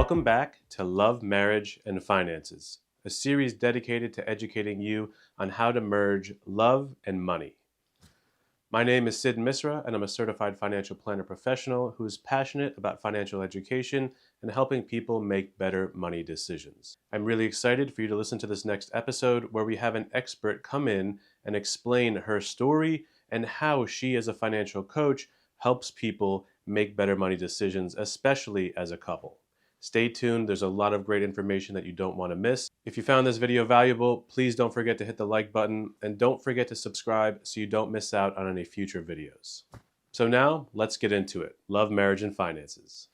Welcome back to Love, Marriage, and Finances, a series dedicated to educating you on how to merge love and money. My name is Sid Misra, and I'm a certified financial planner professional who is passionate about financial education and helping people make better money decisions. I'm really excited for you to listen to this next episode where we have an expert come in and explain her story and how she, as a financial coach, helps people make better money decisions, especially as a couple. Stay tuned, there's a lot of great information that you don't want to miss. If you found this video valuable, please don't forget to hit the like button and don't forget to subscribe so you don't miss out on any future videos. So now, let's get into it. Love, Marriage, and Finances.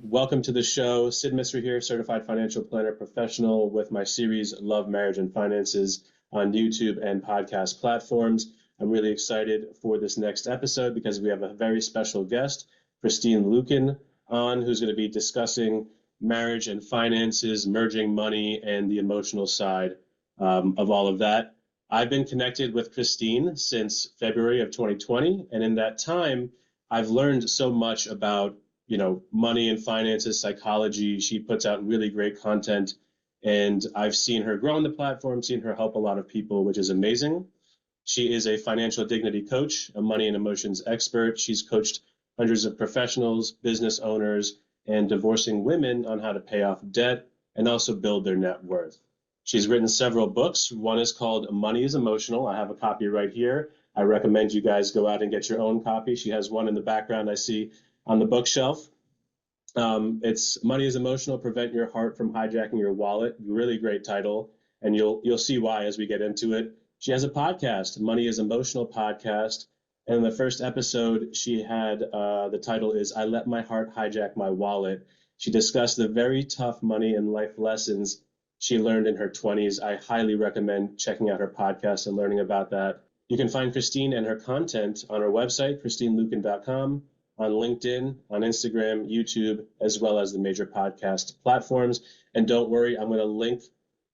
Welcome to the show. Sid Misra here, certified financial planner professional with my series Love, Marriage, and Finances on YouTube and podcast platforms. I'm really excited for this next episode because we have a very special guest, Christine Luken, on, who's going to be discussing marriage and finances, merging money, and the emotional side of all of that. I've been connected with Christine since February of 2020, and in that time, I've learned so much about, money and finances, psychology. She puts out really great content, and I've seen her grow on the platform, seen her help a lot of people, which is amazing. She is a financial dignity coach, a money and emotions expert. She's coached hundreds of professionals, business owners, and divorcing women on how to pay off debt and also build their net worth. She's written several books. One is called Money is Emotional. I have a copy right here. I recommend you guys go out and get your own copy. She has one in the background I see on the bookshelf. It's Money is Emotional, Prevent Your Heart from Hijacking Your Wallet. Really great title, and you'll see why as we get into it. She has a podcast, Money is Emotional Podcast. And in the first episode, she had the title is I Let My Heart Hijack My Wallet. She discussed the very tough money and life lessons she learned in her 20s. I highly recommend checking out her podcast and learning about that. You can find Christine and her content on her website, christineluken.com, on LinkedIn, on Instagram, YouTube, as well as the major podcast platforms. And don't worry, I'm going to link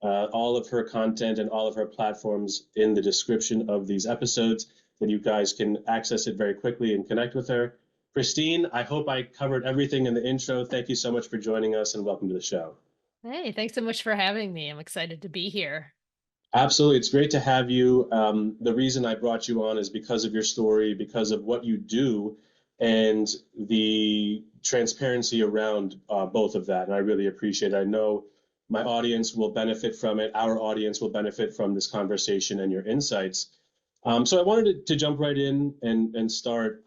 all of her content and all of her platforms in the description of these episodes, that you guys can access it very quickly and connect with her. Christine, I hope I covered everything in the intro. Thank you so much for joining us and welcome to the show. Hey, thanks so much for having me. I'm excited to be here. Absolutely. It's great to have you. The reason I brought you on is because of your story, because of what you do, and the transparency around both of that. And I really appreciate it. I know my audience will benefit from it. Our audience will benefit from this conversation and your insights. So I wanted to jump right in and start.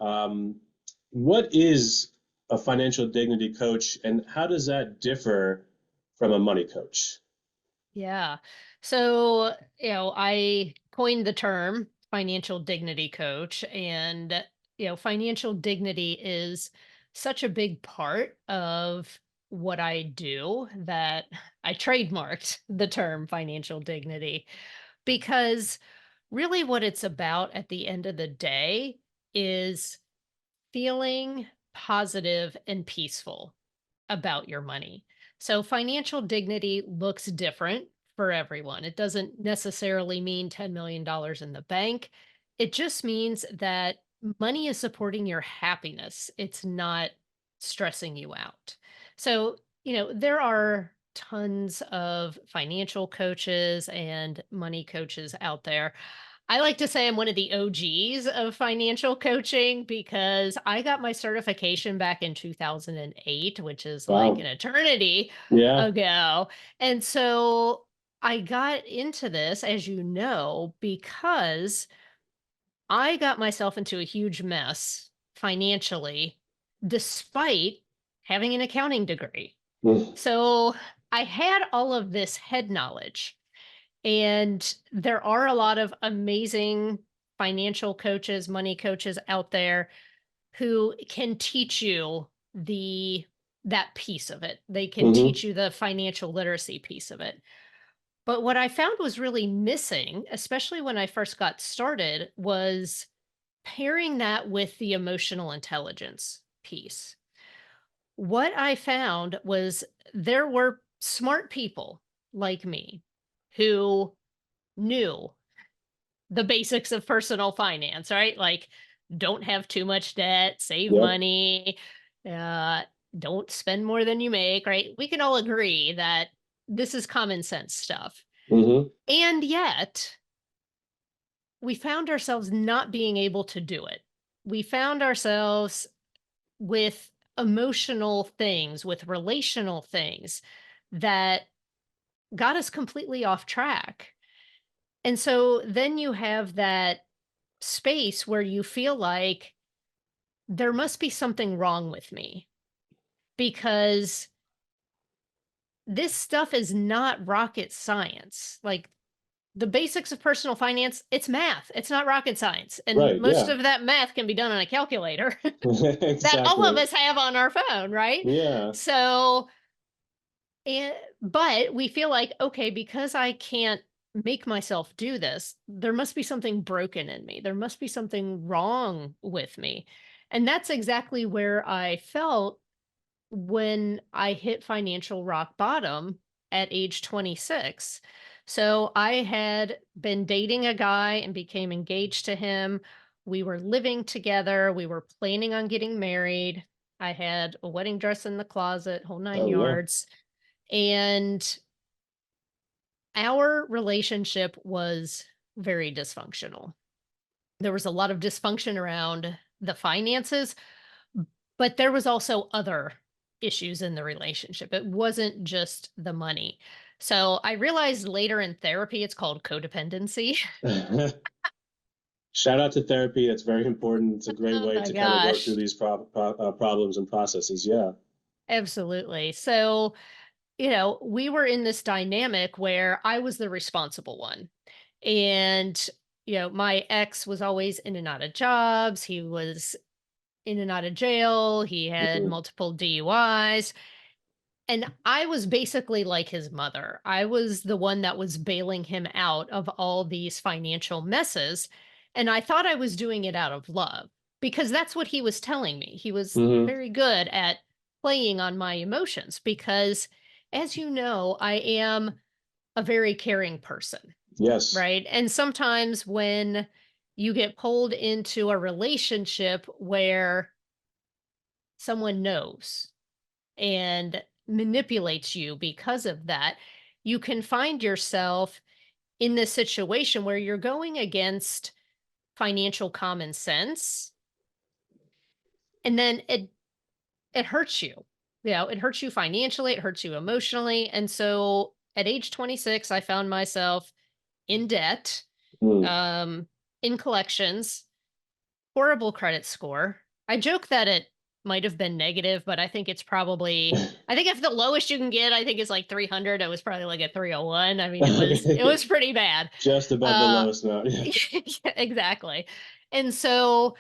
What is a financial dignity coach, and how does that differ from a money coach? Yeah. So, I coined the term financial dignity coach, and, financial dignity is such a big part of what I do that I trademarked the term financial dignity because really what it's about at the end of the day is feeling positive and peaceful about your money. So financial dignity looks different for everyone. It doesn't necessarily mean $10 million dollars in the bank. It just means that money is supporting your happiness. It's not stressing you out. So, there are tons of financial coaches and money coaches out there. I like to say I'm one of the OGs of financial coaching because I got my certification back in 2008, which is like an Wow. eternity Yeah. ago. And so I got into this, as you know, because I got myself into a huge mess financially despite having an accounting degree. Mm. So I had all of this head knowledge, and there are a lot of amazing financial coaches, money coaches out there who can teach you the that piece of it. They can Mm-hmm. teach you the financial literacy piece of it. But what I found was really missing, especially when I first got started, was pairing that with the emotional intelligence piece. What I found was there were smart people like me who knew the basics of personal finance, right? Like, don't have too much debt, save Yep. money, uh, don't spend more than you make, right? We can all agree that this is common sense stuff. Hmm. And yet, we found ourselves not being able to do it. We found ourselves with emotional things, with relational things that got us completely off track. And so then you have that space where you feel like there must be something wrong with me because this stuff is not rocket science. Like the basics of personal finance, it's math. It's not rocket science. And Right. most Yeah. of that math can be done on a calculator that all of Exactly. us have on our phone, right? Yeah. So, and but we feel like, okay, because I can't make myself do this, there must be something broken in me. There must be something wrong with me. And that's exactly where I felt when I hit financial rock bottom at age 26. So I had been dating a guy and became engaged to him. We were living together. We were planning on getting married. I had a wedding dress in the closet, whole nine Oh yeah. yards. And our relationship was very dysfunctional. There was a lot of dysfunction around the finances, but there was also other issues in the relationship. It wasn't just the money. So I realized later in therapy, it's called codependency. Shout out to therapy. That's very important. It's a great Oh way my to kind of work through gosh. these problems and processes. Yeah. Absolutely. So, we were in this dynamic where I was the responsible one. And, my ex was always in and out of jobs. He was in and out of jail. He had Hmm. multiple DUIs. And I was basically like his mother. I was the one that was bailing him out of all these financial messes. And I thought I was doing it out of love because that's what he was telling me. He was Hmm. very good at playing on my emotions because, as you know, I am a very caring person, Yes. right? And sometimes when you get pulled into a relationship where someone knows and manipulates you because of that, you can find yourself in this situation where you're going against financial common sense and then it hurts you. It hurts you financially, it hurts you emotionally. And so at age 26, I found myself in debt, Mm. um, in collections, horrible credit score. I joke that it might have been negative, but I think if the lowest you can get, I think is like 300. I was probably like a 301. I mean, it Okay. was pretty bad. Just above the Uh lowest amount. Yeah. yeah, exactly. And so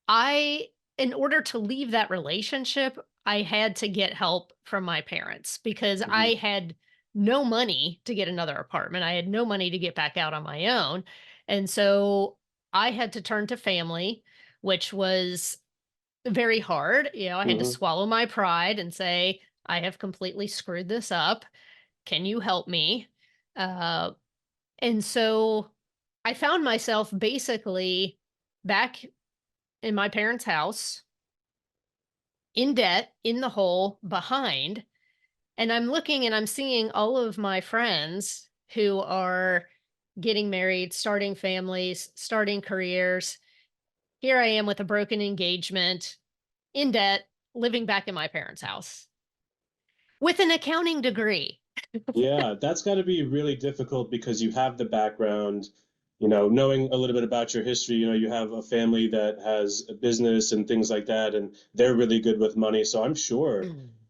I in order to leave that relationship, I had to get help from my parents because Hmm. I had no money to get another apartment. I had no money to get back out on my own. And so I had to turn to family, which was very hard. I had to Hmm. swallow my pride and say, I have completely screwed this up. Can you help me? Uh, and so I found myself basically back in my parents' house in debt, in the hole, behind. And I'm looking and I'm seeing all of my friends who are getting married, starting families, starting careers. Here I am with a broken engagement, in debt, living back in my parents' house with an accounting degree. Yeah, that's got to be really difficult because you have the background, knowing a little bit about your history, you have a family that has a business and things like that, and they're really good with money. So I'm sure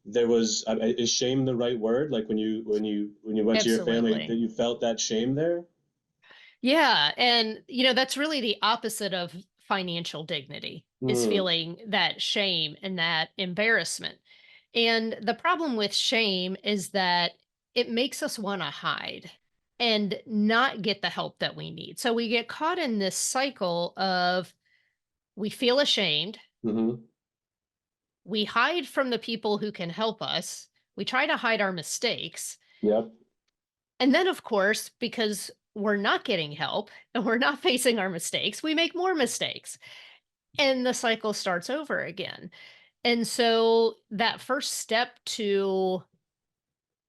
there was, is shame the right word? Like when you went to your family, that Absolutely. you felt that shame there? Yeah. And, that's really the opposite of financial dignity is Hmm. feeling that shame and that embarrassment. And the problem with shame is that it makes us want to hide and not get the help that we need. So we get caught in this cycle of we feel ashamed, Hmm. we hide from the people who can help us, we try to hide our mistakes. Yep. And then, of course, because we're not getting help and we're not facing our mistakes, we make more mistakes. And the cycle starts over again. And so that first step to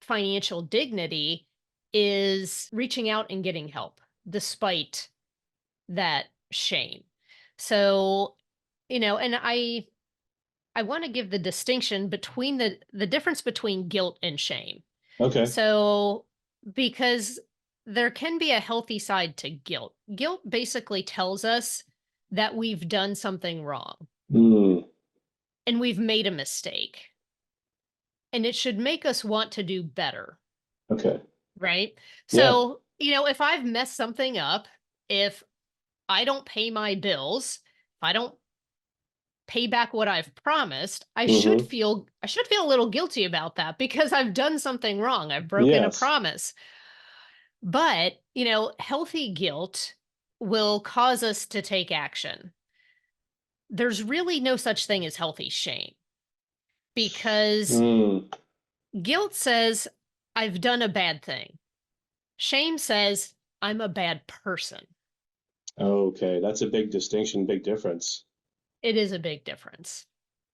financial dignity is reaching out and getting help despite that shame. So, and I want to give the distinction between the difference between guilt and shame. Okay. So, because there can be a healthy side to guilt. Guilt basically tells us that we've done something wrong Mm, and we've made a mistake, and it should make us want to do better, okay. right? Yeah. So, if I've messed something up, if I don't pay my bills, if I don't pay back what I've promised, Hmm. I should feel a little guilty about that because I've done something wrong. I've broken a Yes. promise. But, healthy guilt will cause us to take action. There's really no such thing as healthy shame because Mm, guilt says I've done a bad thing. Shame says I'm a bad person. okay. That's a big distinction, big difference. It is a big difference.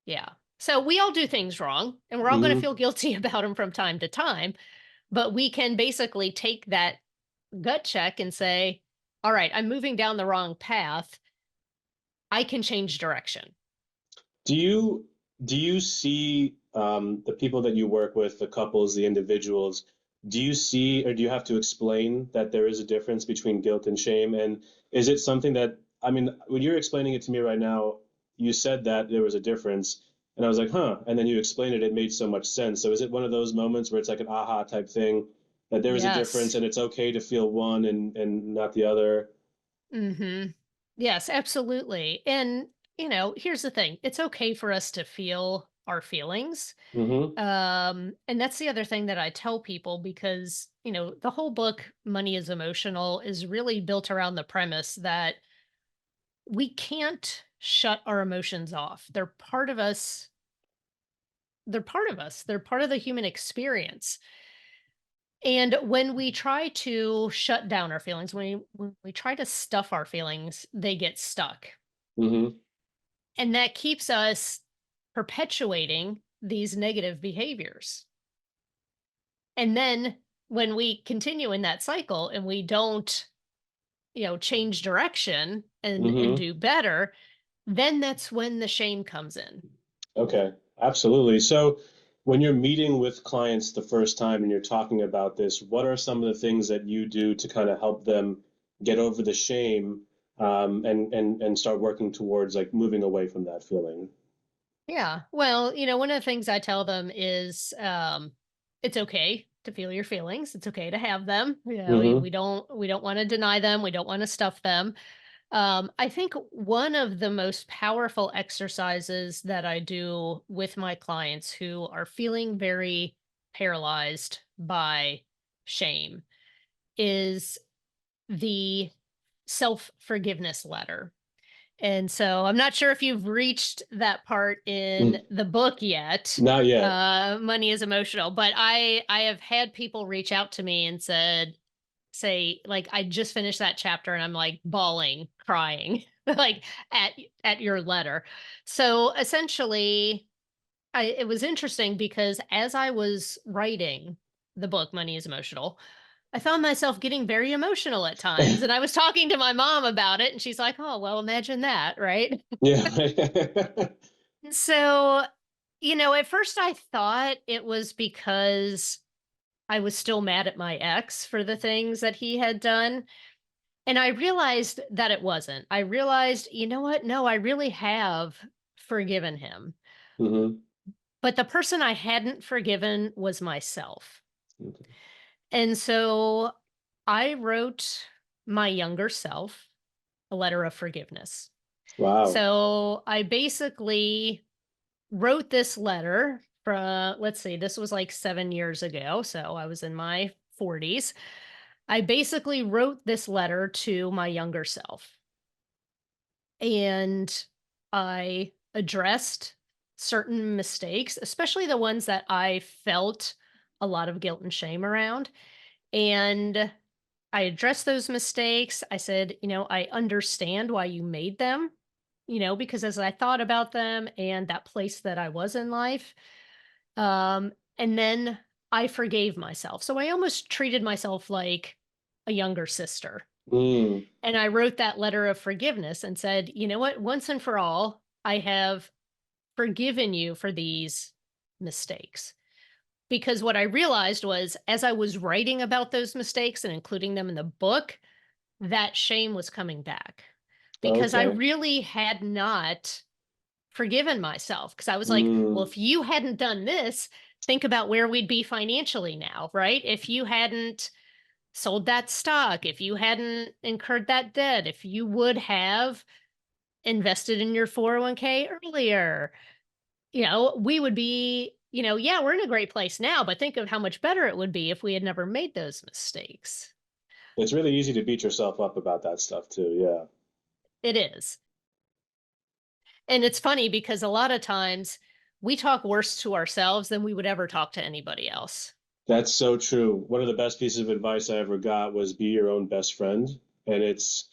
Yeah. So we all do things wrong and we're all going to Hmm. feel guilty about them from time to time. But we can basically take that gut check and say, all right, I'm moving down the wrong path. I can change direction. Do you do you see the people that you work with, the couples, the individuals? Do you see, or do you have to explain that there is a difference between guilt and shame? And is it something that, I mean, when you're explaining it to me right now, you said that there was a difference, and I was like, huh. And then you explained it, it made so much sense. So is it one of those moments where it's like an aha type thing, that there is a difference Yes. and it's okay to feel one and not the other? Yes, absolutely. And, here's the thing. It's okay for us to feel our feelings. Mm-hmm. And that's the other thing that I tell people because, the whole book, Money is Emotional, is really built around the premise that we can't shut our emotions off. They're part of us. They're part of us. They're part of the human experience. And when we try to shut down our feelings, when we try to stuff our feelings, they get stuck. Mm-hmm. And that keeps us perpetuating these negative behaviors. And then when we continue in that cycle and we don't, change direction and Mm-hmm. do better, then that's when the shame comes in. Okay, absolutely. So when you're meeting with clients the first time and you're talking about this, what are some of the things that you do to kind of help them get over the shame, and start working towards like moving away from that feeling? Yeah. Well, one of the things I tell them is it's okay to feel your feelings. It's okay to have them. Mm-hmm. We don't want to deny them. We don't want to stuff them. I think one of the most powerful exercises that I do with my clients who are feeling very paralyzed by shame is the self forgiveness letter. And so I'm not sure if you've reached that part in Mm. the book yet. Not yet. Money is emotional, but I have had people reach out to me and say like I just finished that chapter and I'm like bawling, crying like at at your letter. So essentially it was interesting because as I was writing the book Money is Emotional, I found myself getting very emotional at times and I was talking to my mom about it and she's like, "Oh, well, imagine that, right?" Yeah. So, at first I thought it was because I was still mad at my ex for the things that he had done. And I realized that it wasn't. I realized, you know what? No, I really have forgiven him. Mm-hmm. But the person I hadn't forgiven was myself. Okay. And so I wrote my younger self a letter of forgiveness. Wow. So I basically wrote this letter from, let's see, this was like 7 years ago. So I was in my 40s. I basically wrote this letter to my younger self and I addressed certain mistakes, especially the ones that I felt a lot of guilt and shame around. And I addressed those mistakes. I said, I understand why you made them. because as I thought about them and that place that I was in life, and then I forgave myself. So I almost treated myself like a younger sister. Mm, And I wrote that letter of forgiveness and said, you know what? Once and for all, I have forgiven you for these mistakes. Because what I realized was as I was writing about those mistakes and including them in the book, that shame was coming back because I okay. really had not forgiven myself. Because I was like, well, Mm, if you hadn't done this, think about where we'd be financially now, right? If you hadn't sold that stock, if you hadn't incurred that debt, if you would have invested in your 401k earlier, we would be, yeah, we're in a great place now, but think of how much better it would be if we had never made those mistakes. it's really easy to beat yourself up about that stuff too. Yeah. It is. And it's funny because a lot of times we talk worse to ourselves than we would ever talk to anybody else. That's so true. One of the best pieces of advice I ever got was be your own best friend. And it's,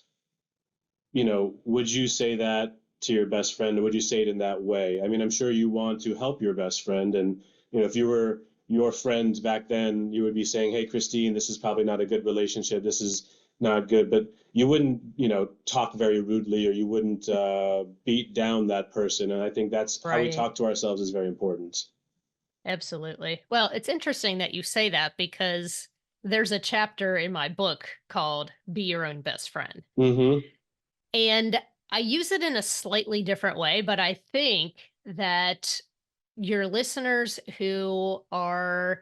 would you say that to your best friend, or would you say it in that way? I mean, I'm sure you want to help your best friend. And, if you were your friend back then, you would be saying, hey, Christine, this is probably not a good relationship. This is not good. But you wouldn't, talk very rudely, or you wouldn't beat down that person. And I think that's how we Right. talk to ourselves is very important. Absolutely. Well, it's interesting that you say that because there's a chapter in my book called Be Your Own Best Friend. Mm-hmm. And I use it in a slightly different way, but I think that your listeners who are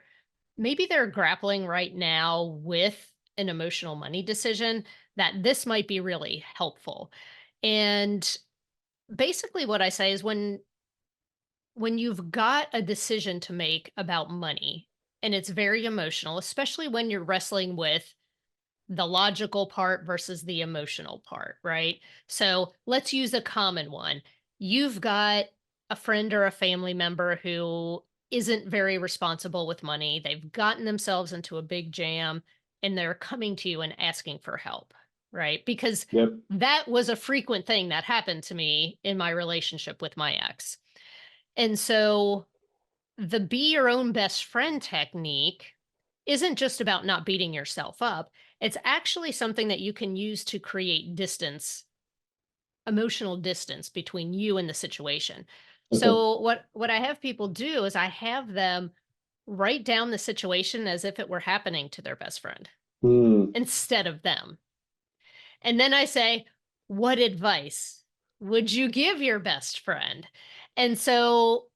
maybe they're grappling right now with an emotional money decision, that this might be really helpful. And basically what I say is when you've got a decision to make about money and it's very emotional, especially when you're wrestling with the logical part versus the emotional part, right? So let's use a common one. You've got a friend or a family member who isn't very responsible with money. They've gotten themselves into a big jam and they're coming to you and asking for help, right? Because Yep. that was a frequent thing that happened to me in my relationship with my ex. And so the be your own best friend technique isn't just about not beating yourself up. It's actually something that you can use to create distance, emotional distance between you and the situation. Okay. So what I have people do is I have them write down the situation as if it were happening to their best friend Hmm. instead of them. And then I say, what advice would you give your best friend? And so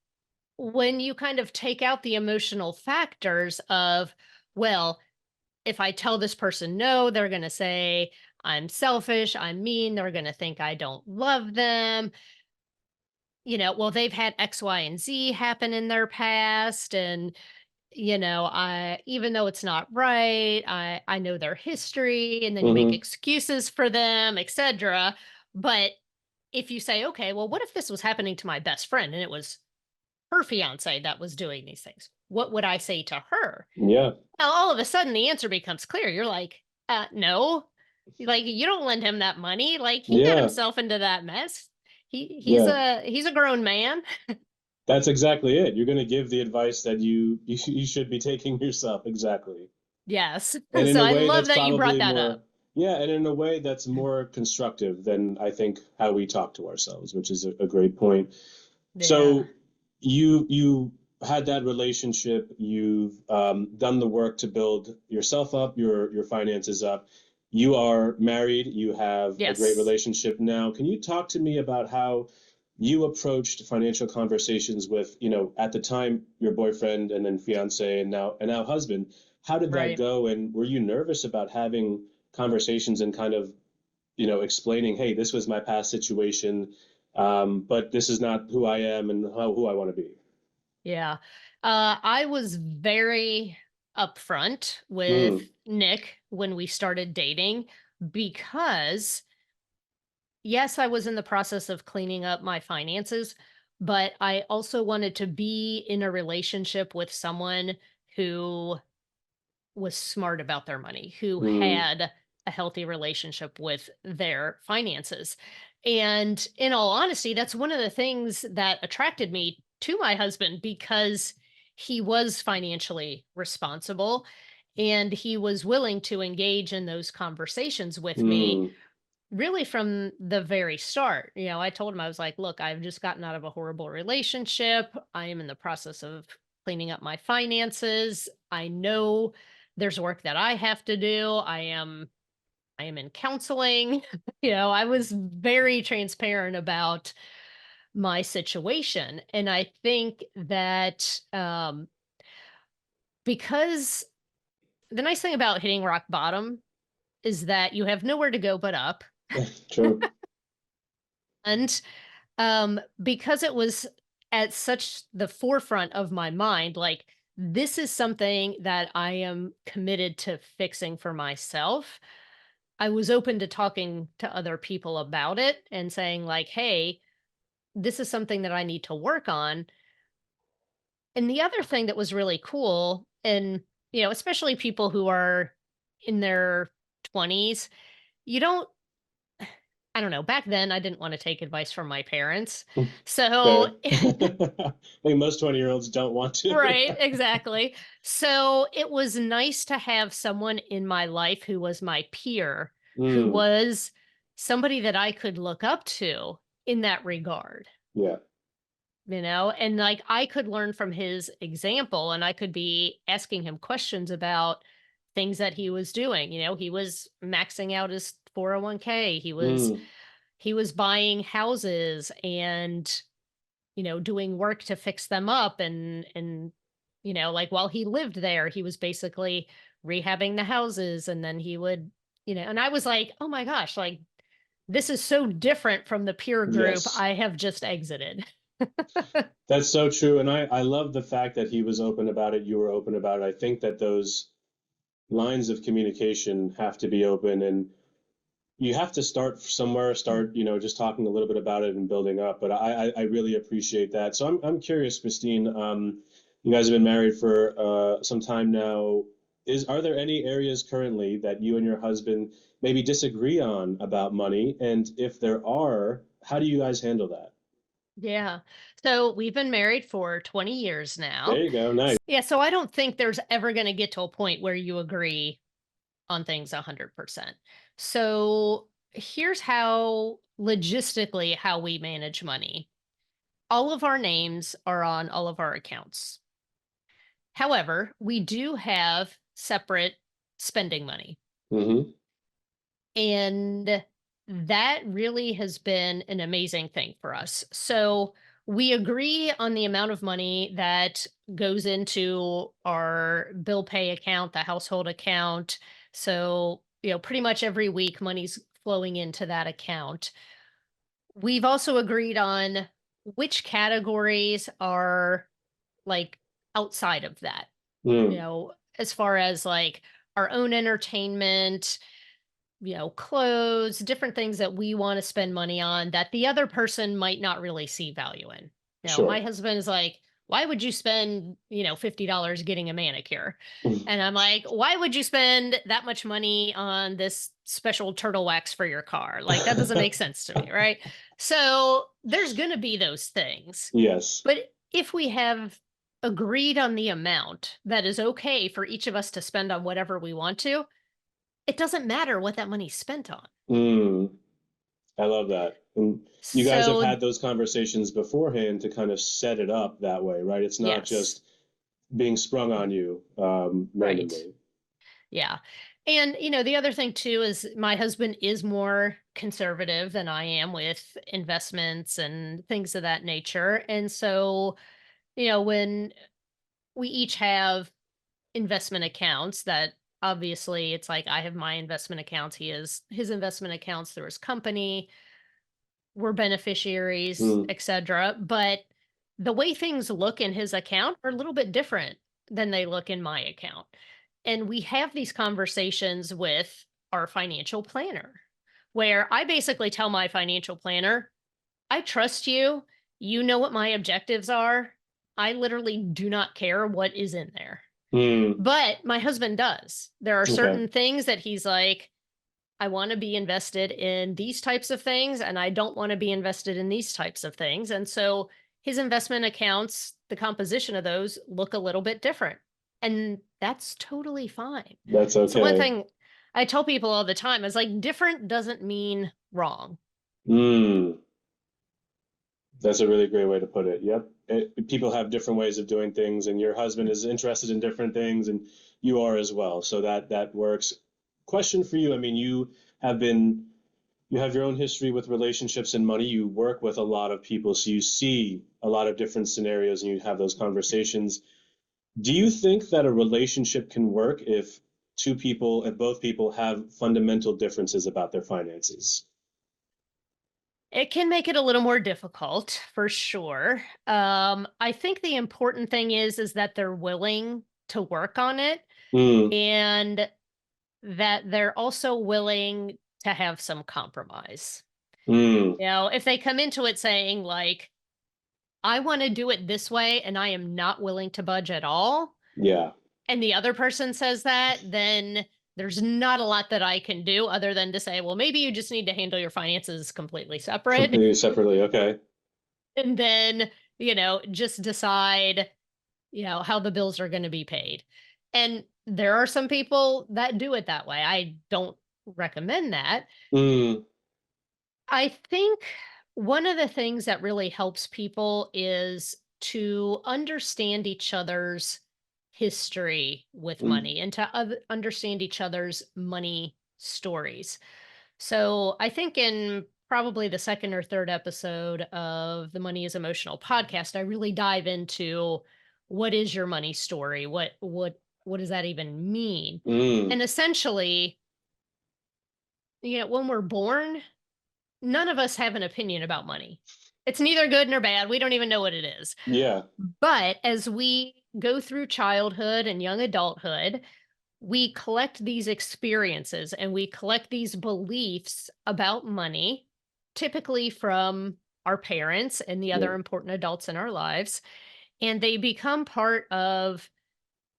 when you kind of take out the emotional factors of, well, if I tell this person no, they're going to say I'm selfish, I'm mean, they're going to think I don't love them. Well, they've had X, Y, and Z happen in their past. And, I, even though it's not right, I know their history, and then you make Mm-hmm. excuses for them, etc. But if you say, okay, well, what if this was happening to my best friend and it was her fiance that was doing these things? What would I say to her? Yeah. Now, all of a sudden, the answer becomes clear. You're like, no, like you don't lend him that money. Like he got Yeah. himself into that mess. Yeah. He's a grown man. That's exactly it. You're going to give the advice that you should be taking yourself. Exactly. Yes. And in So a I way love that's that you brought probably that up. more, yeah, and in a way that's more constructive than I think how we talk to ourselves, which is a great point. Yeah. So you had that relationship, you've done the work to build yourself up, your finances up. You are married, you have a great Yes. relationship now. Can you talk to me about how you approached financial conversations with, at the time your boyfriend and then fiance and now husband? How did that Right. go? And were you nervous about having conversations and kind of, explaining, hey, this was my past situation, but this is not who I am and who I want to be. Yeah. I was very upfront with Mm, Nick when we started dating because yes, I was in the process of cleaning up my finances, but I also wanted to be in a relationship with someone who was smart about their money, who mm, had a healthy relationship with their finances. And in all honesty, that's one of the things that attracted me to my husband because he was financially responsible and he was willing to engage in those conversations with me Mm, really from the very start. I told him, I was like, look, I've just gotten out of a horrible relationship. I am in the process of cleaning up my finances. I know there's work that I have to do. I am in counseling. I was very transparent about my situation. And I think that because the nice thing about hitting rock bottom is that you have nowhere to go but up. true. And because it was at such the forefront of my mind, like, this is something that I am committed to fixing for myself. I was open to talking to other people about it and saying, like, hey, this is something that I need to work on. And the other thing that was really cool, and, especially people who are in their 20s, you don't, I don't know, back then I didn't want to take advice from my parents. So, Fair. I think most 20-year-olds don't want to. right, exactly. So it was nice to have someone in my life who was my peer, who Mm, was somebody that I could look up to in that regard. yeah. And like I could learn from his example and I could be asking him questions about things that he was doing. He was maxing out his 401k. Mm, He was buying houses and doing work to fix them up and like while he lived there, he was basically rehabbing the houses and then he would, and I was like, "Oh my gosh, like this is so different from the peer group yes. I have just exited." That's so true. And I love the fact that he was open about it. You were open about it. I think that those lines of communication have to be open, and you have to start somewhere, start, just talking a little bit about it and building up. But I really appreciate that. So I'm curious, Christine, you guys have been married for some time now. Are there any areas currently that you and your husband maybe disagree on about money? And if there are, how do you guys handle that? Yeah. So we've been married for 20 years There now. you go. Nice. Yeah. So I don't think there's ever going to get to a point where you agree on things 100%. So here's how logistically how we manage money. All of our names are on all of our accounts. However, we do have separate spending money. Hmm. And that really has been an amazing thing for us. So we agree on the amount of money that goes into our bill pay account, the household account. So, pretty much every week money's flowing into that account. We've also agreed on which categories are like outside of that, Mm, as far as like our own entertainment, clothes, different things that we want to spend money on that the other person might not really see value in. My sure. husband is like, why would you spend, $50 getting a manicure? Mm. And I'm like, why would you spend that much money on this special turtle wax for your car? Like, that doesn't make sense to me, right? So there's going to be those things. Yes. But if we have agreed on the amount that is okay for each of us to spend on whatever we want to, it doesn't matter what that money's spent on. Mm, I love that. And you guys have So, had those conversations beforehand to kind of set it up that way, right? It's not yes, just being sprung on you right. randomly. Yeah. And, the other thing too is my husband is more conservative than I am with investments and things of that nature. And so, when we each have investment accounts that obviously it's like I have my investment accounts, he has his investment accounts through his company, we're beneficiaries, Mm, etc. But the way things look in his account are a little bit different than they look in my account. And we have these conversations with our financial planner where I basically tell my financial planner, I trust you. You know what my objectives are. I literally do not care what is in there. mm, But my husband does. There are okay. certain things that he's like, I want to be invested in these types of things, and I don't want to be invested in these types of things. And so his investment accounts, the composition of those look a little bit different. And that's totally fine. That's So, one okay. thing I tell people all the time is like, different doesn't mean wrong. Mm, that's a really great way to put it. Yep. People have different ways of doing things, and your husband is interested in different things, and you are as well. So that works. Question for you. I mean, have been you have your own history with relationships and money. You work with a lot of people, so you see a lot of different scenarios, and you have those conversations. Do you think that a relationship can work if if both people have fundamental differences about their finances? It can make it a little more difficult for sure. I think the important thing is that they're willing to work on it, Mm, and that they're also willing to have some compromise. mm, If they come into it saying like, I want to do it this way and I am not willing to budge at all, yeah, and the other person says that, then there's not a lot that I can do other than to say, well, maybe you just need to handle your finances completely separate. completely separately. Okay. And then, just decide, how the bills are going to be paid. And there are some people that do it that way. I don't recommend that. Mm, I think one of the things that really helps people is to understand each other's history with mm, money and to understand each other's money stories. So I think in probably the second or third episode of the Money is Emotional podcast, I really dive into what is your money story? What does that even mean? mm, And essentially, when we're born, none of us have an opinion about money. It's neither good nor bad. We don't even know what it is. yeah, But as we go through childhood and young adulthood, we collect these experiences and we collect these beliefs about money, typically from our parents and the yeah. other important adults in our lives. And they become part of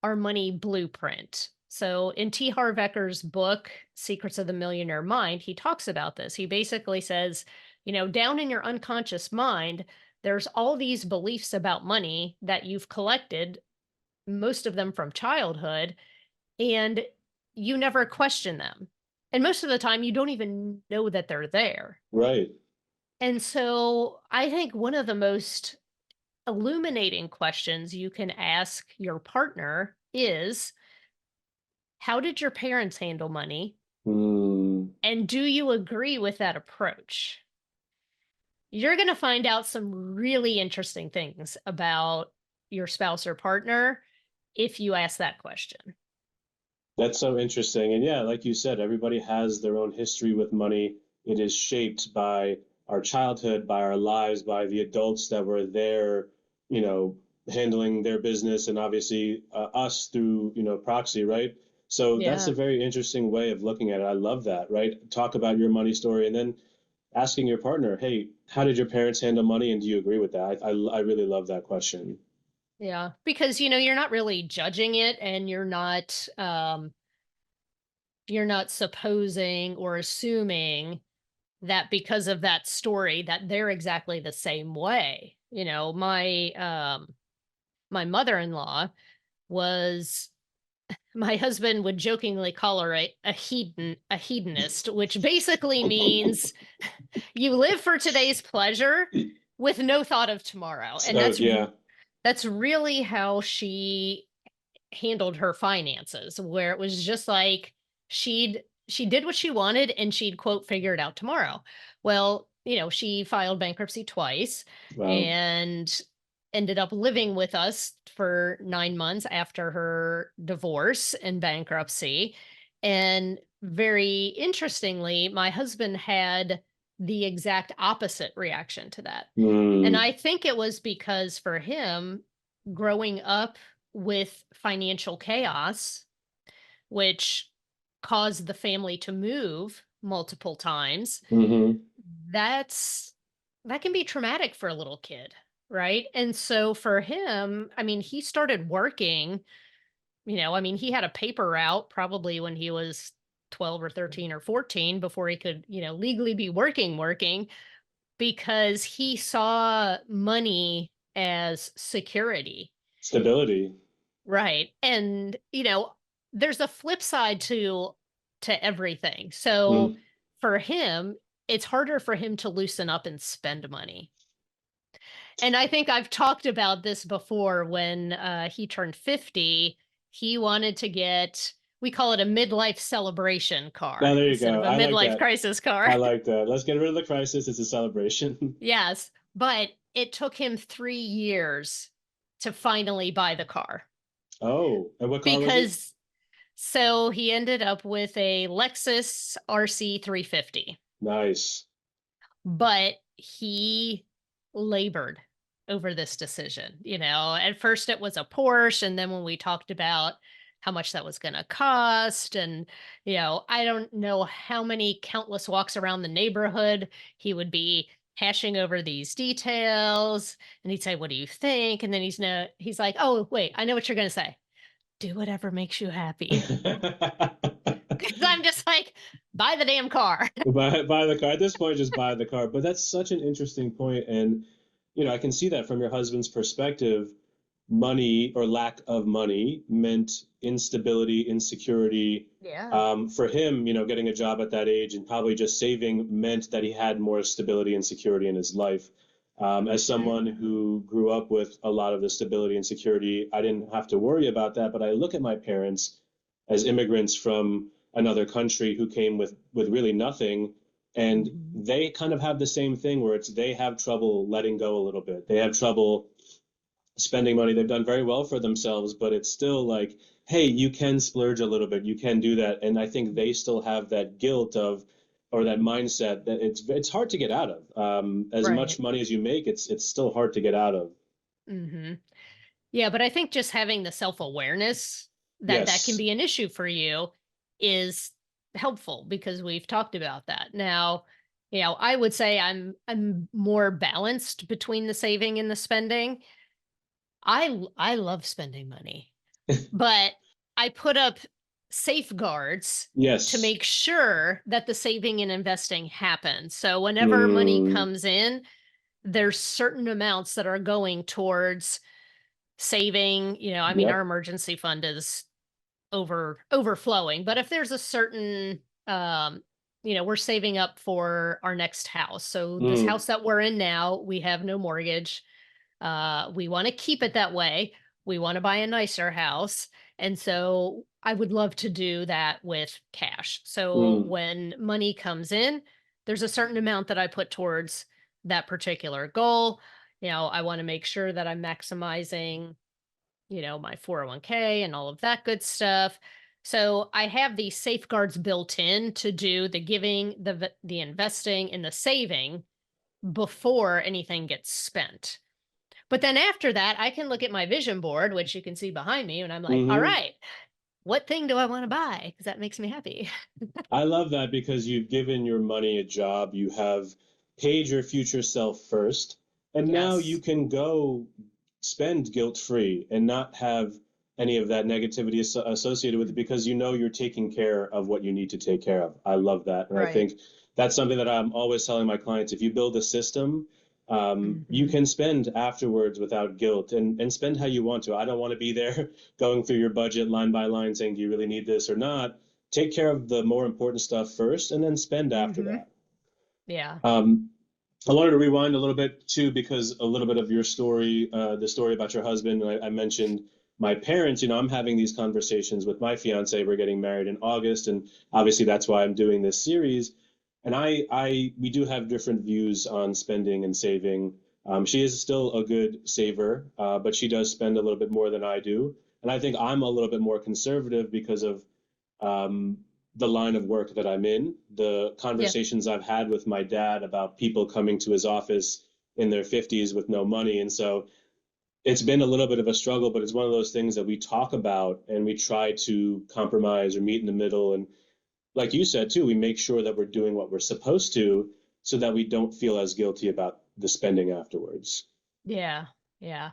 our money blueprint. So in T. Harv Eker's book, Secrets of the Millionaire Mind, he talks about this. He basically says, down in your unconscious mind, there's all these beliefs about money that you've collected, most of them from childhood, and you never question them. And most of the time, you don't even know that they're there. Right. And so I think one of the most illuminating questions you can ask your partner is, how did your parents handle money? Mm, And do you agree with that approach? You're going to find out some really interesting things about your spouse or partner if you ask that question. that's so interesting. And yeah, like you said, everybody has their own history with money. It is shaped by our childhood, by our lives, by the adults that were there, you know, handling their business, and obviously us through, proxy, right? So that's a Yeah. very interesting way of looking at it. I love that, right? Talk about your money story and then asking your partner, hey, how did your parents handle money? And do you agree with that? I really love that question. Yeah. Because, you're not really judging it, and you're not supposing or assuming that because of that story that they're exactly the same way. My mother-in-law was my husband would jokingly call her a hedonist, which basically means you live for today's pleasure with no thought of tomorrow. And Oh, that's yeah. that's really how she handled her finances, where it was just like she did what she wanted and she'd quote figure it out tomorrow. Well, she filed bankruptcy twice Wow. and ended up living with us for 9 months after her divorce and bankruptcy. And very interestingly, my husband had the exact opposite reaction to that. And Mm, I think it was because for him, growing up with financial chaos, which caused the family to move multiple times, hmm. that's that can be traumatic for a little kid, right? And so for him, I mean, he started working, he had a paper route probably when he was 12 or 13 or 14 before he could, legally be working, because he saw money as security. Stability. Right. And, there's a flip side to everything. So Mm. for him, it's harder for him to loosen up and spend money. And I think I've talked about this before when he turned 50, he wanted to get, we call it a midlife celebration Now car there you instead go. of a I like midlife that. crisis car. I like that. Let's get rid of the crisis. It's a celebration. Yes. But it took him 3 years to finally buy the car Oh, and what car was it? because so he ended up with a Lexus RC 350. Nice. But he labored over this decision. At first it was a Porsche, and then when we talked about how much that was going to cost, and I don't know how many countless walks around the neighborhood he would be hashing over these details, and he'd say, "What do you think?" And then he's like, "Oh, wait, I know what you're going to say. Do whatever makes you happy." 'Cause I'm just like, buy the damn car. Buy the car. At this point, just buy the car. But that's such an interesting point, and I can see that from your husband's perspective. Money or lack of money meant instability, insecurity. Yeah. For him, getting a job at that age and probably just saving meant that he had more stability and security in his life. As Mhm. someone who grew up with a lot of the stability and security, I didn't have to worry about that. But I look at my parents as immigrants from another country who came with really nothing, and Mhm. they kind of have the same thing where it's they have trouble letting go a little bit. They have trouble spending money. They've done very well for themselves, but it's still like, hey, you can splurge a little bit, you can do that. And I think they still have that guilt of, or that mindset that it's hard to get out of. As Right. much money as you make, it's still hard to get out of. Mhm. Yeah, but I think just having the self-awareness that that can Yes. be an issue for you is helpful because we've talked about that. Now, I would say I'm more balanced between the saving and the spending. I love spending money, but I put up safeguards to Yes. make sure that the saving and investing happens. So whenever money Mm, comes in, there's certain amounts that are going towards saving. I mean, our yep. emergency fund is overflowing, but if there's a certain we're saving up for our next house. So this Mm, house that we're in now, we have no mortgage. We want to keep it that way. We want to buy a nicer house. And so I would love to do that with cash. So mm, when money comes in, there's a certain amount that I put towards that particular goal. I want to make sure that I'm maximizing, my 401k and all of that good stuff. So I have these safeguards built in to do the giving, the investing, and the saving before anything gets spent. But then after that, I can look at my vision board, which you can see behind me, and I'm like, all hmm. right, what thing do I want to buy? Because that makes me happy. I love that because you've given your money a job, you have paid your future self first, and now you Yes. can go spend guilt free and not have any of that negativity associated with it because you're taking care of what you need to take care of. I love that. And I Right. think that's something that I'm always telling my clients. If you build a system, you Hmm. can spend afterwards without guilt and spend how you want to. I don't want to be there going through your budget line by line saying, do you really need this or not? Take care of the more important stuff first and then spend after Hmm. that. Yeah. Um, I wanted to rewind a little bit too, because a little bit of your story, the story about your husband, I mentioned my parents. I'm having these conversations with my fiance. We're getting married in August, and obviously that's why I'm doing this series. And we do have different views on spending and saving. She is still a good saver, but she does spend a little bit more than I do. And I think I'm a little bit more conservative because of um, the line of work that I'm in, the Yeah. conversations I've had with my dad about people coming to his office in their 50s with no money. And so it's been a little bit of a struggle, but it's one of those things that we talk about and we try to compromise or meet in the middle. And like you said too, we make sure that we're doing what we're supposed to so that we don't feel as guilty about the spending afterwards. Yeah. Yeah.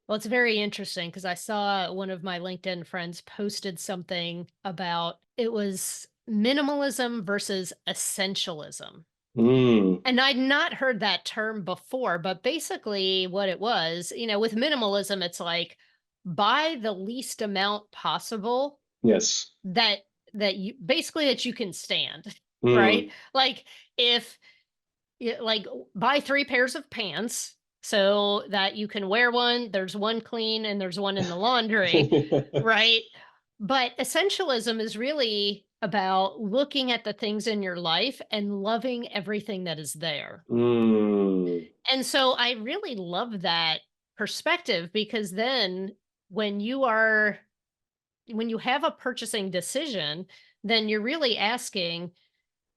Well, it's very interesting because I saw one of my LinkedIn friends posted something about it was minimalism versus essentialism. Mm, And I'd not heard that term before, but basically what it was, with minimalism, it's like buy the least amount possible yes. that that you can stand, right? Mm. Like if like buy 3 pairs of pants so that you can wear one, there's one clean and there's one in the laundry, right? But essentialism is really about looking at the things in your life and loving everything that is there. Mm, And so I really love that perspective because then when you are when you have a purchasing decision, then you're really asking,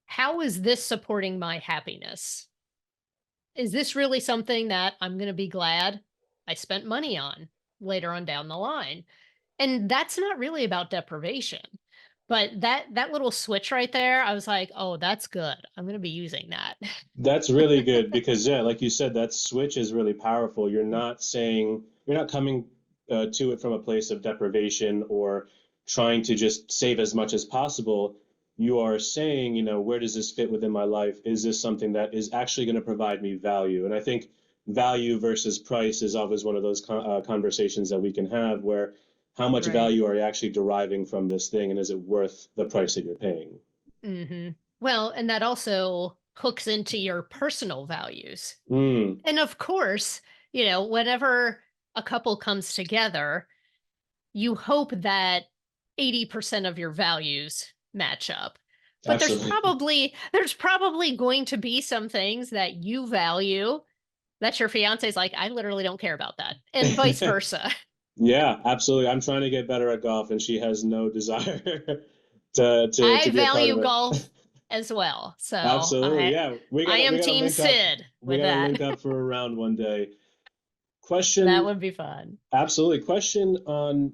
how is this supporting my happiness? Is this really something that I'm going to be glad I spent money on later on down the line? And that's not really about deprivation. But that little switch right there, I was like, "Oh, that's good. I'm going to be using that." that's really good because, yeah, like you said, that switch is really powerful. You're not coming to it from a place of deprivation or trying to just save as much as possible. You are saying, where does this fit within my life? Is this something that is actually going to provide me value? And I think value versus price is always one of those conversations that we can have where how much Right. value are you actually deriving from this thing, and is it worth the price that you're paying? Well, and that also hooks into your personal values. Mm, And of course, whenever a couple comes together, you hope that 80% of your values match up. But absolutely. there's probably going to be some things that you value that your fiance is like, I literally don't care about that. And vice versa. Yeah, absolutely. I'm trying to get better at golf, and she has no desire to I be a part of value it. golf as well. So Absolutely. Yeah, I we am gotta team link up. Sid We with gotta that. link up for a round one day. That Question, would be fun. absolutely. Question on,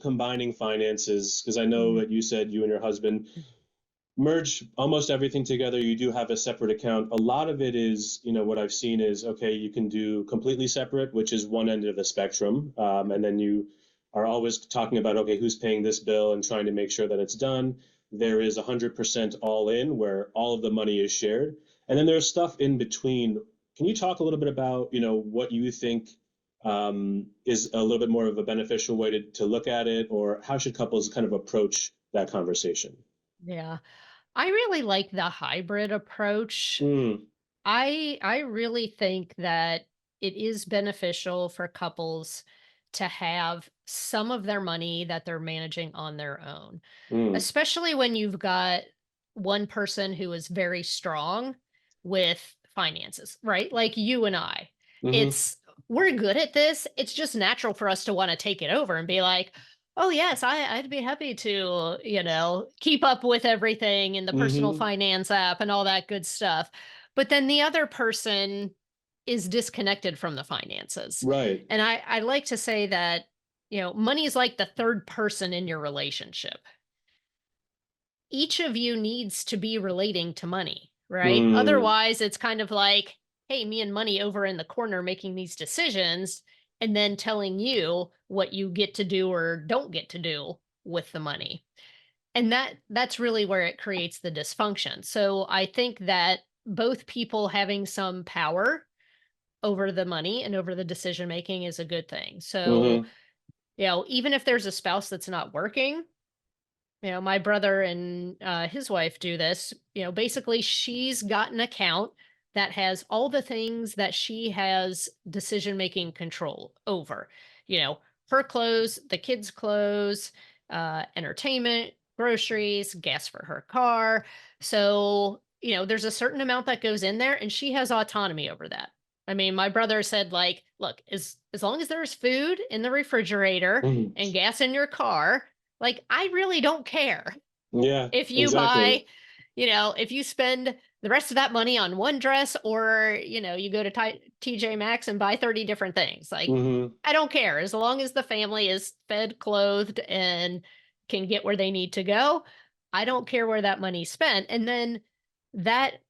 combining finances, because I know Mhm. that you said you and your husband merge almost everything together. You do have a separate account. A lot of it is, what I've seen is okay, you can do completely separate, which is one end of the spectrum. And then you are always talking about, okay, who's paying this bill and trying to make sure that it's done. There is 100% all in where all of the money is shared. And then there's stuff in between. Can you talk a little bit about, what you think is a little bit more of a beneficial way to look at it, or how should couples kind of approach that conversation? Yeah. I really like the hybrid approach. Mm, I really think that it is beneficial for couples to have some of their money that they're managing on their own, mm. especially when you've got one person who is very strong with finances, right? Like you and I. Mhm. It's We're good at this. It's just natural for us to want to take it over and be like, "Oh yes, I'd be happy to, keep up with everything in the personal Mhm. finance app and all that good stuff." But then the other person is disconnected from the finances. Right. And I like to say that, money is like the third person in your relationship. Each of you needs to be relating to money, right? Mm. Otherwise, it's kind of like, hey, me and money over in the corner making these decisions and then telling you what you get to do or don't get to do with the money. And that's really where it creates the dysfunction. So I think that both people having some power over the money and over the decision making is a good thing. So, Mhm. even if there's a spouse that's not working, my brother and his wife do this. Basically, she's got an account that has all the things that she has decision making control over. You know, her clothes, the kids' clothes, entertainment, groceries, gas for her car. So, there's a certain amount that goes in there, and she has autonomy over that. I mean, my brother said, like, look, as long as there's food in the refrigerator Mhm. and gas in your car, like, I really don't care Yeah, if you exactly. buy, if you spend the rest of that money on one dress or, you go to TJ Maxx and buy 30 different things. Like, Mhm. I don't care. As long as the family is fed, clothed, and can get where they need to go, I don't care where that money's spent. And then that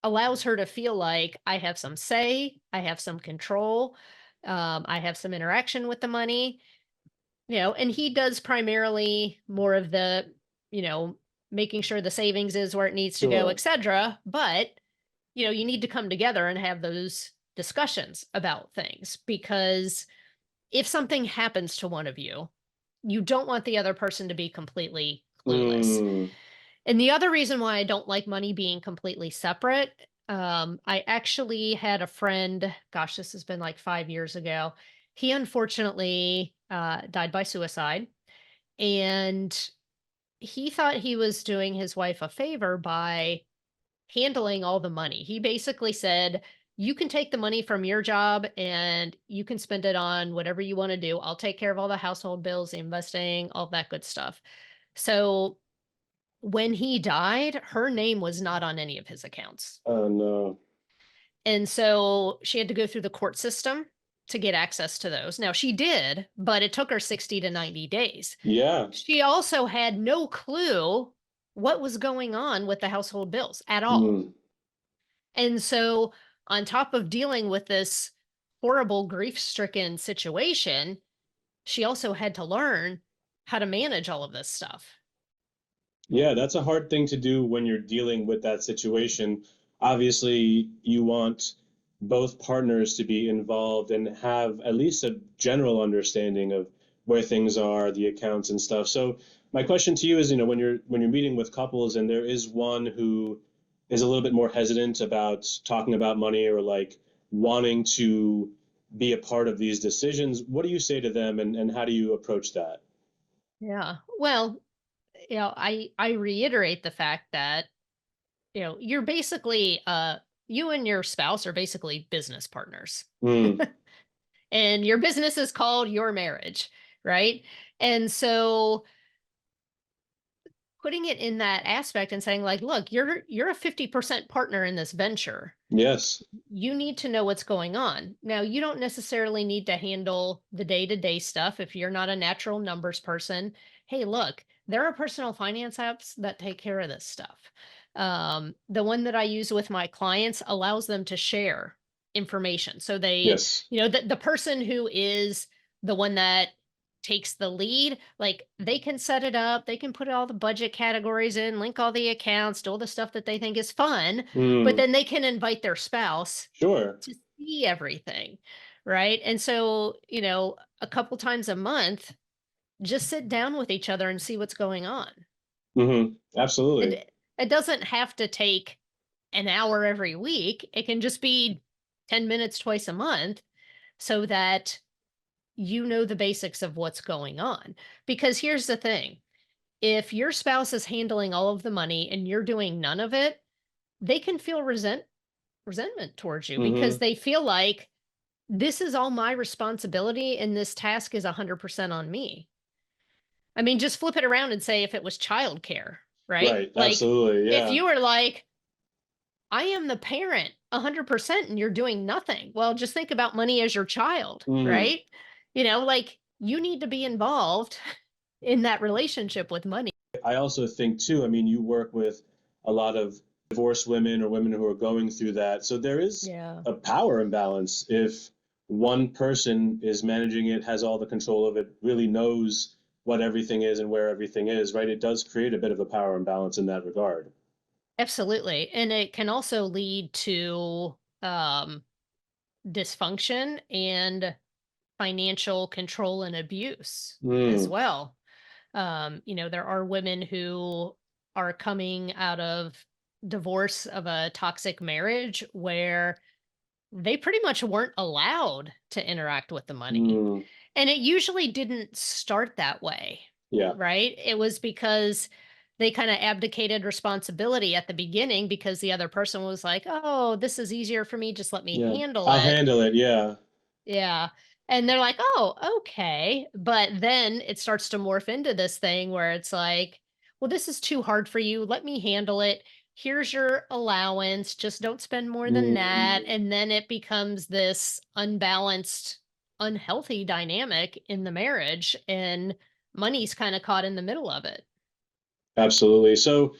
allows her to feel like I have some say, I have some control, I have some interaction with the money. And he does primarily more of the, you know, making sure the savings is where it needs to go, Sure. etc. But, you need to come together and have those discussions about things, because if something happens to one of you, you don't want the other person to be completely clueless. Mm, And the other reason why I don't like money being completely separate, I actually had a friend, gosh, this has been like 5 years ago. He unfortunately died by suicide. And he thought he was doing his wife a favor by handling all the money. He basically said, "You can take the money from your job and you can spend it on whatever you want to do. I'll take care of all the household bills, the investing, all that good stuff." So when he died, her name was not on any of his accounts. oh no. And so she had to go through the court system to get access to those. Now she did, but it took her 60 to 90 days. Yeah. She also had no clue what was going on with the household bills at all. Mm. And so, on top of dealing with this horrible grief stricken situation, she also had to learn how to manage all of this stuff. Yeah, that's a hard thing to do when you're dealing with that situation. Obviously, you want both partners to be involved and have at least a general understanding of where things are, the accounts and stuff. So my question to you is, when you're meeting with couples and there is one who is a little bit more hesitant about talking about money or like wanting to be a part of these decisions, what do you say to them and how do you approach that? Yeah. Well, I reiterate the fact that, you're basically you and your spouse are basically business partners. Mm, And your business is called your marriage, right? And so putting it in that aspect and saying like, look, you're a 50% partner in this venture. yes. You need to know what's going on. Now, you don't necessarily need to handle the day-to-day stuff if you're not a natural numbers person. Hey, look, there are personal finance apps that take care of this stuff. The one that I use with my clients allows them to share information. So they, Yes. the person who is the one that takes the lead, like they can set it up, they can put all the budget categories in, link all the accounts, do all the stuff that they think is fun, but Mm, then they can invite their spouse sure. to see everything, right? And so, a couple times a month, just sit down with each other and see what's going on. Absolutely. It doesn't have to take an hour every week. It can just be 10 minutes twice a month so that you know the basics of what's going on. Because here's the thing, if your spouse is handling all of the money and you're doing none of it, they can feel resentment towards you because hmm they feel like this is all my responsibility and this task is 100% on me. I mean, just flip it around and say if it was childcare, right? Right. Like Absolutely. if Yeah. you were like, I am the parent 100% and you're doing nothing. Well, just think about money as your child, Mm. right? Like you need to be involved in that relationship with money. I also think too, I mean, you work with a lot of divorced women or women who are going through that. So there is Yeah. a power imbalance if one person is managing it, has all the control of it, really knows what everything is and where everything is, right? It does create a bit of a power imbalance in that regard. Absolutely. And it can also lead to dysfunction and financial control and abuse as Mm. well. There are women who are coming out of divorce of a toxic marriage where they pretty much weren't allowed to interact with the money. Mm. And it usually didn't start that way, Yeah. right? It was because they kind of abdicated responsibility at the beginning because the other person was like, oh, this is easier for me. Just let me Yeah. handle I'll it. handle it. Yeah. Yeah. And they're like, "Oh, okay." But then it starts to morph into this thing where it's like, "Well, this is too hard for you. Let me handle it. Here's your allowance. Just don't spend more than that." Mm. And then it becomes this unbalanced, unhealthy dynamic in the marriage, and money's kind of caught in the middle of it. Absolutely. So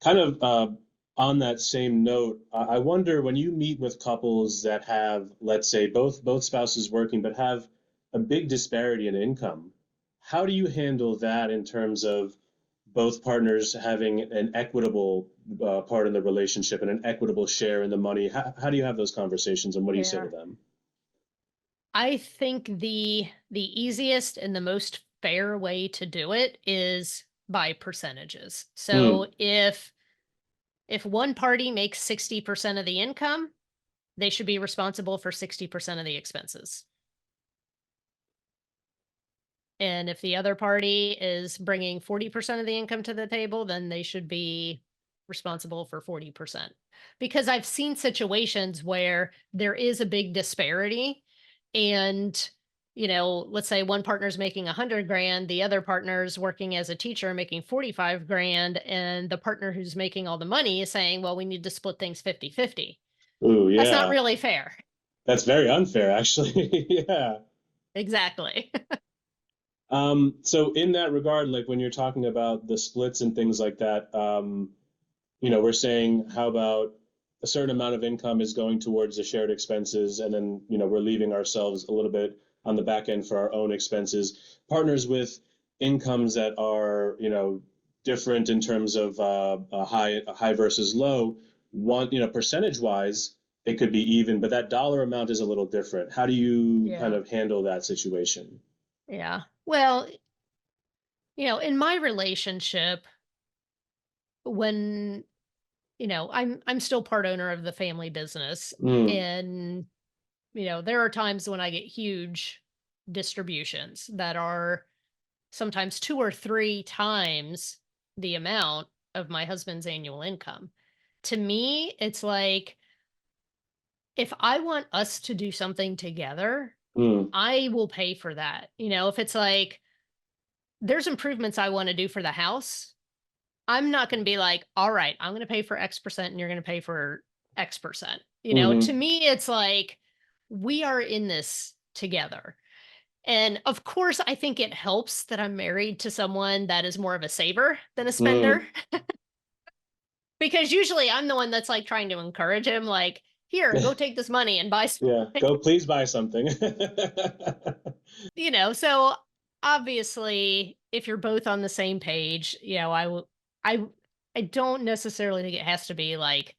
kind of on that same note, I wonder when you meet with couples that have, let's say, both spouses working, but have a big disparity in income, how do you handle that in terms of both partners having an equitable part in the relationship and an equitable share in the money. How do you have those conversations, and what do you say Yeah. to them? I think the easiest and the most fair way to do it is by percentages. Hmm. So if one party makes 60% of the income, they should be responsible for 60% of the expenses. And if the other party is bringing 40% of the income to the table, then they should be responsible for 40%. Because I've seen situations where there is a big disparity and let's say one partner's making 100 grand, the other partner's working as a teacher making 45 grand, and the partner who's making all the money is saying, well, we need to split things 50-50. Ooh, That's not yeah. really fair. That's very unfair, actually. Yeah. Exactly. So in that regard, like when you're talking about the splits and things like that, we're saying how about a certain amount of income is going towards the shared expenses, and then, we're leaving ourselves a little bit on the back end for our own expenses. Partners with incomes that are, different in terms of high versus low, percentage wise, it could be even, but that dollar amount is a little different. How do you kind Yeah. of handle that situation? Yeah. Well, in my relationship, when I'm still part owner of the family business, Mm, and there are times when I get huge distributions that are sometimes 2 or 3 times the amount of my husband's annual income. To me, it's like, if I want us to do something together, mm, I will pay for that. If it's like there's improvements I want to do for the house, I'm not going to be like, all right, I'm going to pay for X percent and you're going to pay for X percent. To mm-hmm. me, it's like we are in this together. And of course, I think it helps that I'm married to someone that is more of a saver than a spender, Mm. because usually I'm the one that's like trying to encourage him, like, here, go take this money and buy Yeah, something. go please buy something. So obviously, if you're both on the same page, I I don't necessarily think it has to be like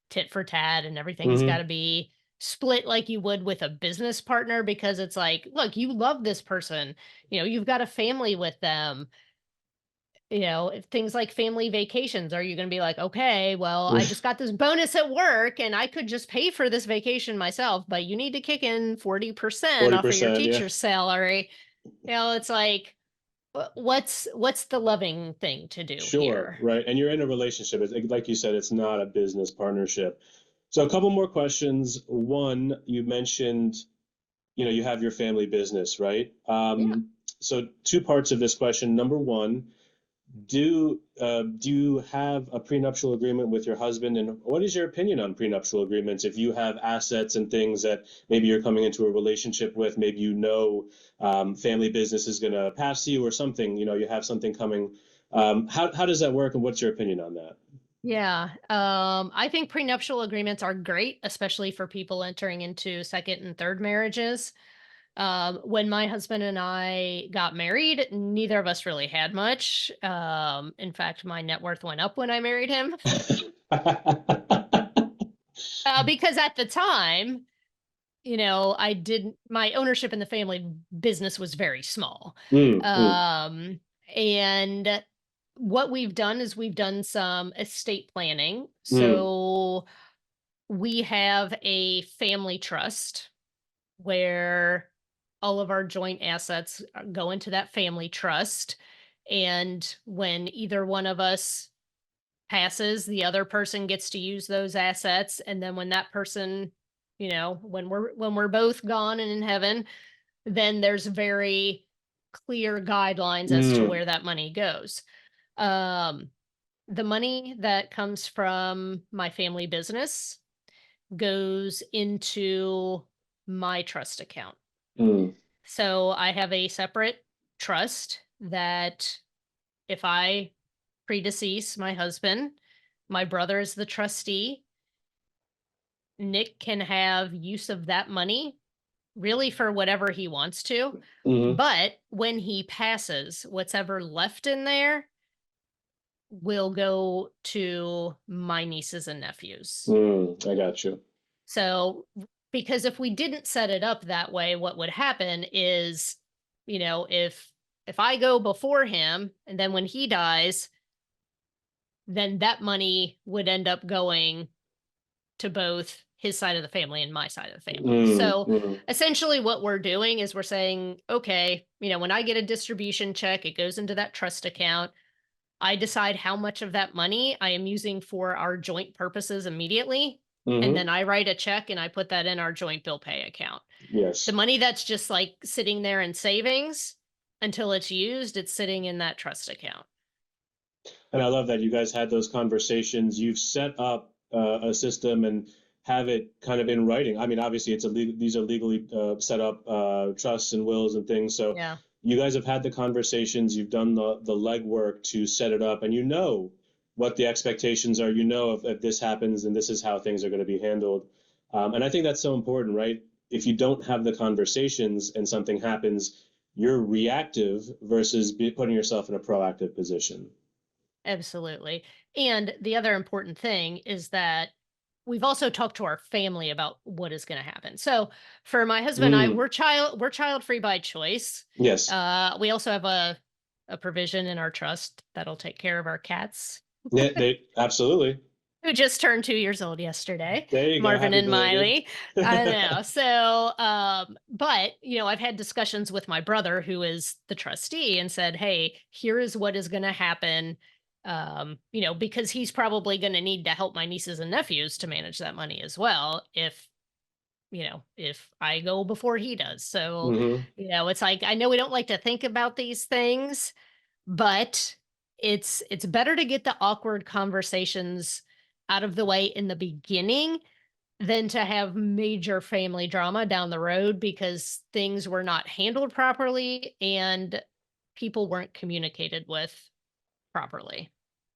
tit for tat and everything's got Hmm. to be split like you would with a business partner, because it's like, look, you love this person, you've got a family with them. If things like family vacations, are you going to be like, okay, well, I just got this bonus at work and I could just pay for this vacation myself, but you need to kick in 40% off of your 40%, yeah. teacher's salary. It's like, what's the loving thing to do Sure, here? right. And you're in a relationship. Like you said, it's not a business partnership. So a couple more questions. One, you mentioned, you have your family business, right? Yeah. So two parts of this question. Number one, do you have a prenuptial agreement with your husband, and what is your opinion on prenuptial agreements? If you have assets and things that maybe you're coming into a relationship with, maybe family business is going to pass you or something, you have something coming. How does that work, and what's your opinion on that? Yeah. I think prenuptial agreements are great, especially for people entering into second and third marriages. When my husband and I got married, neither of us really had much. In fact, my net worth went up when I married him, because at the time, I didn't, my ownership in the family business was very small. Mm, mm, Um, and what we've done is we've done some estate planning. mm, So we have a family trust where all of our joint assets go into that family trust. And when either one of us passes, the other person gets to use those assets. And then when that person, when we're both gone and in heaven, then there's very clear guidelines as to mm, where that money goes. Um, the money that comes from my family business goes into my trust account. mm, So I have a separate trust that if I predecease my husband, my brother is the trustee. Nick can have use of that money really for whatever he wants to. mm, But when he passes, what's ever left in there will go to my nieces and nephews. I got you. So, because if we didn't set it up that way, what would happen is, if I go before him and then when he dies, then that money would end up going to both his side of the family and my side of the family. So essentially what we're doing is we're saying, okay, when I get a distribution check, it goes into that trust account. I decide how much of that money I am using for our joint purposes immediately. And then I write a check and I put that in our joint bill pay account. Yes. The money that's just like sitting there in savings until it's used, it's sitting in that trust account. And I love that you guys had those conversations. You've set up a system and have it kind of in writing. I mean, obviously, these are legally set up trusts and wills and things. So Yeah. you guys have had the conversations. You've done the legwork to set it up, and you know what the expectations are. You know if this happens, then this is how things are going to be handled. And I think that's so important, right? If you don't have the conversations and something happens, you're reactive versus putting yourself in a proactive position. Absolutely. And the other important thing is that we've also talked to our family about what is going to happen. So for my husband and I, we're child free by choice. Yes. We also have a provision in our trust that'll take care of our cats, Yeah, absolutely. who just turned 2 years old yesterday. There you go. Marvin Happy and belated. Miley. I know. So, but I've had discussions with my brother, who is the trustee, and said, "Hey, here is what is going to happen." Because he's probably going to need to help my nieces and nephews to manage that money as well if I go before he does. So, it's like, I know we don't like to think about these things, but it's better to get the awkward conversations out of the way in the beginning than to have major family drama down the road because things were not handled properly and people weren't communicated with properly.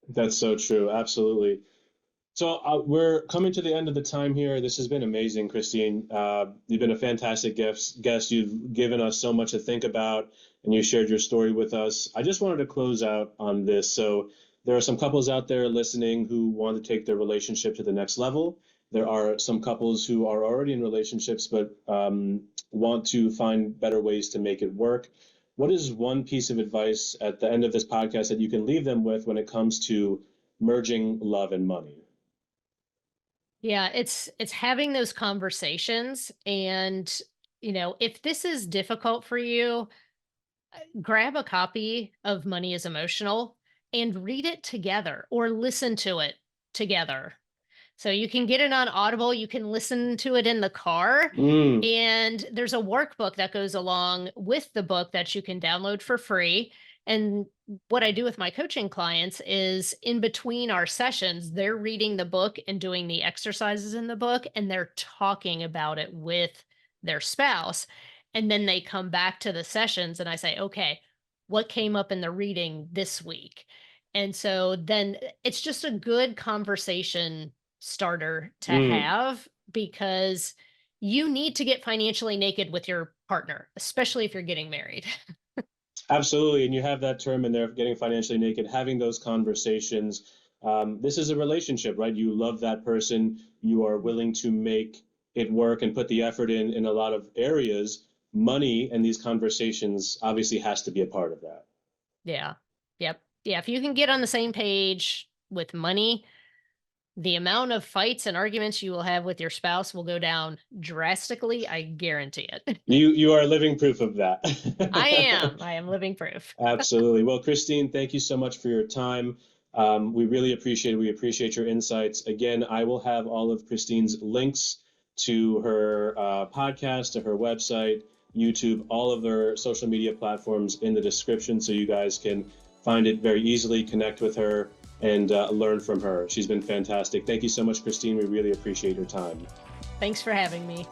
That's so true. Absolutely. So we're coming to the end of the time here. This has been amazing, Christine. You've been a fantastic guest. You've given us so much to think about, and you shared your story with us. I just wanted to close out on this. So there are some couples out there listening who want to take their relationship to the next level. There are some couples who are already in relationships but want to find better ways to make it work. What is one piece of advice at the end of this podcast that you can leave them with when it comes to merging love and money? Yeah, it's having those conversations and if this is difficult for you, grab a copy of Money is Emotional and read it together or listen to it together. So you can get it on Audible, you can listen to it in the car, and there's a workbook that goes along with the book that you can download for free. And what I do with my coaching clients is in between our sessions, they're reading the book and doing the exercises in the book, and they're talking about it with their spouse. And then they come back to the sessions and I say, okay, what came up in the reading this week? And so then it's just a good conversation starter to have because you need to get financially naked with your partner, especially if you're getting married. Absolutely. And you have that term in there of getting financially naked, having those conversations. This is a relationship, right? You love that person. You are willing to make it work and put the effort in a lot of areas. Money and these conversations obviously has to be a part of that. Yeah. Yep. Yeah. If you can get on the same page with money, the amount of fights and arguments you will have with your spouse will go down drastically. I guarantee it. You are living proof of that. I am. I am living proof. Absolutely. Well, Christine, thank you so much for your time. We really appreciate it. We appreciate your insights. Again, I will have all of Christine's links to her podcast, to her website, YouTube, all of their social media platforms in the description so you guys can find it very easily, connect with her, and learn from her. She's been fantastic. Thank you so much, Christine. We really appreciate your time. Thanks for having me.